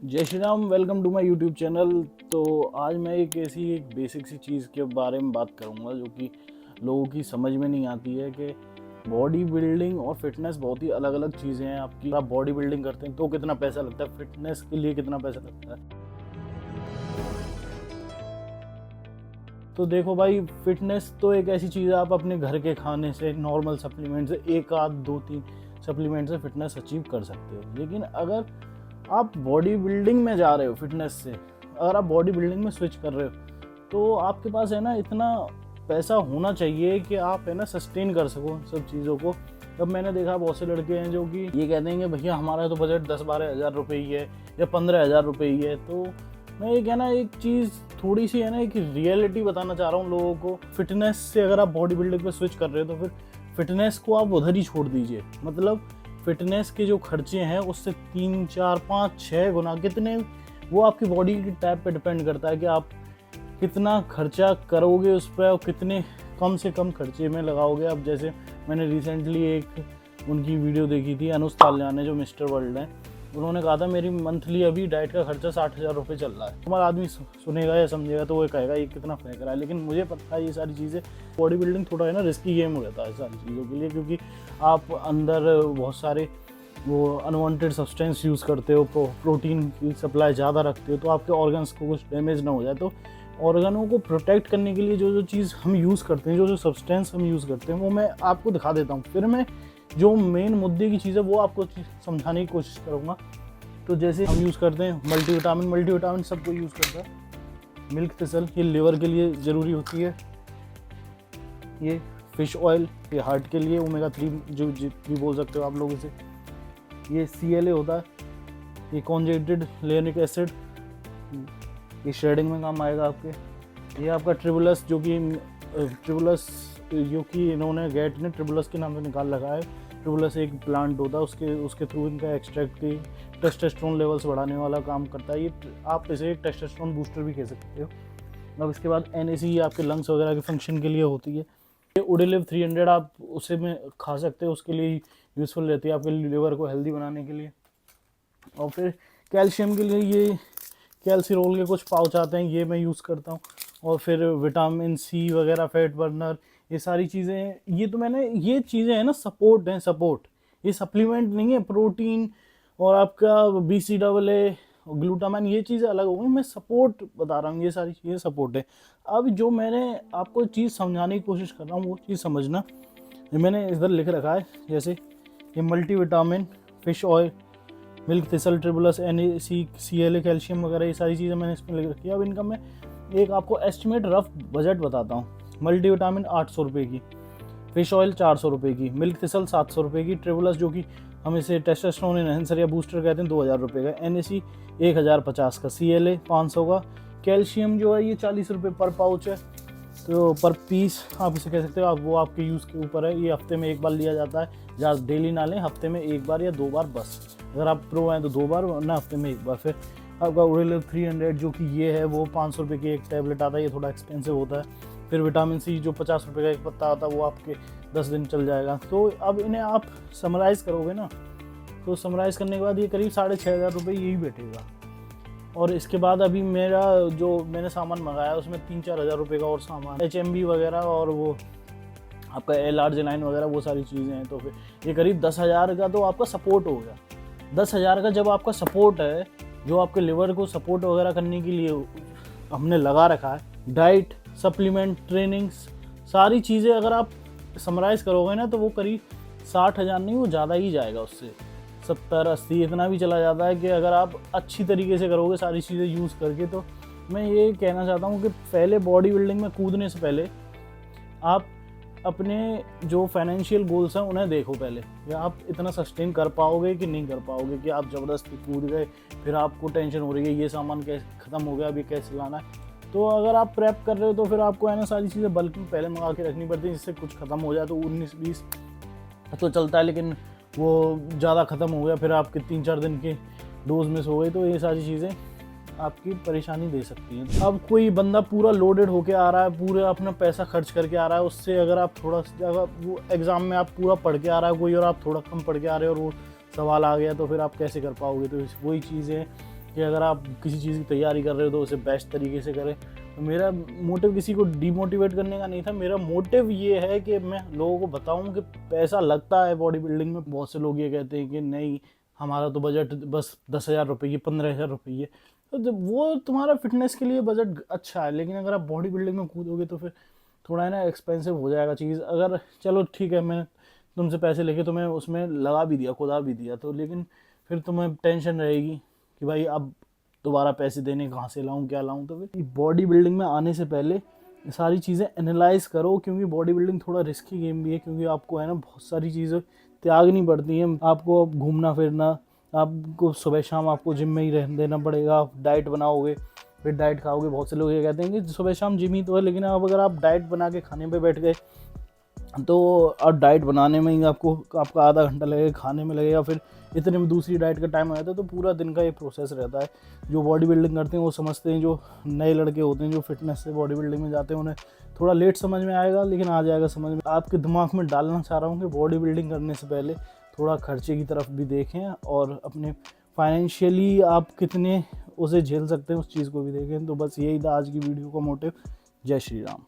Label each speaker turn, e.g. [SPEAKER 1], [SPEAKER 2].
[SPEAKER 1] जय Shri Ram. Welcome to my YouTube channel. तो आज मैं एक बेसिक सी चीज़ के बारे में बात करूंगा जो कि लोगों की समझ में नहीं आती है कि बॉडी बिल्डिंग और फिटनेस बहुत ही अलग अलग चीज़ें हैं। आप बॉडी बिल्डिंग करते हैं तो कितना पैसा लगता है, फिटनेस के लिए कितना पैसा लगता है। तो देखो भाई, फिटनेस तो एक ऐसी चीज़ है, आप अपने घर के खाने से, नॉर्मल सप्लीमेंट से, एक आध दो तीन सप्लीमेंट से फिटनेस अचीव कर सकते हो। लेकिन अगर आप बॉडी बिल्डिंग में जा रहे हो, फिटनेस से अगर आप बॉडी बिल्डिंग में स्विच कर रहे हो, तो आपके पास है ना इतना पैसा होना चाहिए कि आप है ना सस्टेन कर सको सब चीज़ों को। तब मैंने देखा बहुत से लड़के हैं जो कि ये कहते हैं कि भैया हमारा तो बजट 10-12 हज़ार रुपये ही है या 15 हज़ार रुपये ही है। तो मैं ये कहना एक चीज़ थोड़ी सी है ना, एक रियलिटी बताना चाह रहा हूँ लोगों को। फिटनेस से अगर आप बॉडी बिल्डिंग पे स्विच कर रहे हो तो फिर फिटनेस को आप उधर ही छोड़ दीजिए। मतलब फिटनेस के जो खर्चे हैं उससे 3, 4, 5, 6 गुना कितने, वो आपकी बॉडी की टाइप पे डिपेंड करता है कि आप कितना खर्चा करोगे उस पर और कितने कम से कम खर्चे में लगाओगे। अब जैसे मैंने रिसेंटली एक उनकी वीडियो देखी थी, अनुज ताल्यान ने, जो मिस्टर वर्ल्ड हैं। उन्होंने कहा था मेरी मंथली अभी डाइट का खर्चा 60,000 रुपये चल रहा है। तुम्हारा आदमी सुनेगा या समझेगा तो वो कहेगा ये कितना फेंक रहा है। लेकिन मुझे पता है ये सारी चीज़ें, बॉडी बिल्डिंग थोड़ा है ना रिस्की गेम हो जाता है सारी चीज़ों के लिए, क्योंकि आप अंदर बहुत सारे वो अनवांटेड सब्सटेंस यूज़ करते हो, प्रोटीन की सप्लाई ज़्यादा रखते हो, तो आपके ऑर्गन्स को कुछ डैमेज ना हो जाए। तो ऑर्गनों को प्रोटेक्ट करने के लिए जो जो चीज़ हम यूज़ करते हैं, जो जो सब्सटेंस हम यूज़ करते हैं, वो मैं आपको दिखा देता हूँ। फिर मैं जो मेन मुद्दे की चीज़ है वो आपको समझाने की कोशिश करूँगा। तो जैसे हम यूज़ करते हैं मल्टीविटामिन सबको यूज़ करता है। मिल्क थिसल, ये लिवर के लिए ज़रूरी होती है। ये फिश ऑयल, ये हार्ट के लिए, ओमेगा 3 जो भी बोल सकते हो आप लोग इसे। ये CLA होता है, ये कॉन्जेंटेड लेनिक एसिड, ये शेडिंग में काम आएगा आपके। ये आपका ट्रिबुलस, जो कि इन्होंने गेट ने ट्रिबुलस के नाम से निकाल रखा है। ट्रिबुलस एक प्लांट होता है, उसके थ्रू इनका एक्सट्रैक्ट की टेस्टोस्टेरोन लेवल्स बढ़ाने वाला काम करता है। ये आप इसे एक टेस्टोस्टेरोन बूस्टर भी कह सकते हो। अब इसके बाद NAC, ये आपके लंग्स वगैरह के फंक्शन के लिए होती है। ये उडेलिव 300 आप उसे में खा सकते हो, उसके लिए यूज़फुल रहती है आपके लिवर को हेल्दी बनाने के लिए। और फिर कैल्शियम के लिए ये कैल्सिरोल के कुछ पाउच आते हैं, ये मैं यूज़ करता हूँ। और फिर विटामिन C वगैरह, फैट बर्नर, ये सारी चीज़ें, ये तो मैंने, ये चीज़ें हैं ना सपोर्ट, ये सप्लीमेंट नहीं है। प्रोटीन और आपका BCAA और ग्लूटामाइन, ये चीज़ें अलग हो गई, मैं सपोर्ट बता रहा हूँ, ये सारी चीज़ें सपोर्ट है। अब जो मैंने आपको चीज़ समझाने की कोशिश कर रहा हूँ वो चीज़ समझना। मैंने इधर लिख रखा है, जैसे ये multivitamin, fish oil, milk thistle, Tribulus, NAC, CLA, calcium वगैरह, ये सारी चीज़ें मैंने इसमें लिख रखी है। अब इनका मैं एक आपको एस्टिमेट रफ बजट बताता हूँ। मल्टीविटामिन 800 रुपये की, फिश ऑयल 400 रुपये की, मिल्क थिसल 700 रुपये की, ट्रिबुलस जो कि हम इसे टेस्टोस्टेरोन एनहांसर या बूस्टर कहते हैं 2000 रुपये का, NAC 1050 का, CLA 500 का, कैल्शियम जो है ये 40 रुपये पर पाउच है, तो पर पीस आप इसे कह सकते हो। आप वो आपके यूज़ के ऊपर है। ये हफ्ते में एक बार लिया जाता है, ज़्यादा डेली ना लें, हफ्ते में एक बार या 2 बार बस। अगर आप प्रो हैं तो 2 बार, वरना हफ्ते में एक बार। फिर आपका उडेलिव 300 जो कि ये है, वो 500 रुपये की एक टैबलेट आता है, ये थोड़ा एक्सपेंसिव होता है। फिर विटामिन C जो 50 रुपये का एक पत्ता आता है, वो आपके 10 दिन चल जाएगा। तो अब इन्हें आप समराइज़ करोगे ना, तो समराइज़ करने के बाद ये करीब 6500 रुपये यही बैठेगा। और इसके बाद अभी मेरा जो मैंने सामान मंगाया उसमें 3-4 हज़ार रुपये का और सामान, HMB वगैरह और वो आपका L-arginine वगैरह, वो सारी चीज़ें हैं। तो फिर ये करीब 10,000 का तो आपका सपोर्ट हो गया। 10,000 का जब आपका सपोर्ट है, जो आपके लिवर को सपोर्ट वगैरह करने के लिए हमने लगा रखा है, डाइट, सप्लीमेंट, ट्रेनिंग्स, सारी चीज़ें अगर आप समराइज़ करोगे ना, तो वो करीब 60,000 नहीं, वो ज़्यादा ही जाएगा, उससे 70-80 इतना भी चला जाता है कि अगर आप अच्छी तरीके से करोगे सारी चीज़ें यूज़ करके। तो मैं ये कहना चाहता हूँ कि पहले बॉडी बिल्डिंग में कूदने से पहले आप अपने जो फाइनेंशियल गोल्स हैं उन्हें देखो पहले, या आप इतना सस्टेन कर पाओगे कि नहीं कर पाओगे, कि आप ज़बरदस्ती कूद गए, फिर आपको टेंशन हो रही है ये सामान कैसे ख़त्म हो गया, अभी कैसे लाना है। तो अगर आप प्रेप कर रहे हो तो फिर आपको है ना सारी चीज़ें बल्क में पहले मंगा के रखनी पड़ती है, जिससे कुछ ख़त्म हो जाए तो 19-20 तो चलता है, लेकिन वो ज़्यादा ख़त्म हो गया, फिर आपके 3-4 दिन के डोज मिस हो गई, तो ये सारी चीज़ें आपकी परेशानी दे सकती हैं। अब कोई बंदा पूरा लोडेड होके आ रहा है, पूरा अपना पैसा खर्च करके आ रहा है, उससे अगर आप थोड़ा, अगर वो एग्ज़ाम में आप पूरा पढ़ के आ रहा है कोई, और आप थोड़ा कम पढ़ के आ रहे हो और वो सवाल आ गया, तो फिर आप कैसे कर पाओगे। तो वही चीज़ें कि अगर आप किसी चीज़ की तैयारी कर रहे हो तो उसे बेस्ट तरीके से करें। तो मेरा मोटिव किसी को डीमोटिवेट करने का नहीं था, मेरा मोटिव ये है कि मैं लोगों को बताऊं कि पैसा लगता है बॉडी बिल्डिंग में। बहुत से लोग ये कहते हैं कि नहीं, हमारा तो बजट बस 10,000 रुपये, 15,000 रुपये। तो जब वो तुम्हारा फिटनेस के लिए बजट अच्छा है, लेकिन अगर आप बॉडी बिल्डिंग में कूदोगे तो फिर थोड़ा है ना एक्सपेंसिव हो जाएगा चीज़। अगर चलो ठीक है, मैं तुमसे पैसे लेके तुम्हें उसमें लगा भी दिया, खुदा भी दिया, तो लेकिन फिर तुम्हें टेंशन रहेगी कि भाई अब दोबारा पैसे देने कहाँ से लाऊं, क्या लाऊं। तो फिर बॉडी बिल्डिंग में आने से पहले सारी चीज़ें एनालाइज करो, क्योंकि बॉडी बिल्डिंग थोड़ा रिस्की गेम भी है, क्योंकि आपको है ना बहुत सारी चीज़ें त्यागनी पड़ती हैं। आपको घूमना फिरना, आपको सुबह शाम आपको जिम में ही रहने देना पड़ेगा। आप डाइट बनाओगे, फिर डाइट खाओगे। बहुत से लोग ये कहते हैं कि सुबह शाम जिम ही तो है, लेकिन अब अगर आप डाइट बना के खाने पे बैठ गए तो अब डाइट बनाने में ही आपका आधा घंटा लगेगा, खाने में लगेगा, फिर इतने में दूसरी डाइट का टाइम आ जाता है। तो पूरा दिन का ये प्रोसेस रहता है। जो बॉडी बिल्डिंग करते हैं वो समझते हैं, जो नए लड़के होते हैं जो फिटनेस से बॉडी बिल्डिंग में जाते हैं उन्हें थोड़ा लेट समझ में आएगा, लेकिन आ जाएगा समझ में। आपके दिमाग में डालना चाह रहा हूँ कि बॉडी बिल्डिंग करने से पहले थोड़ा खर्चे की तरफ भी देखें और अपने फाइनेंशियली आप कितने उसे झेल सकते हैं उस चीज़ को भी देखें। तो बस यही था आज की वीडियो का मोटिव। जय श्री राम।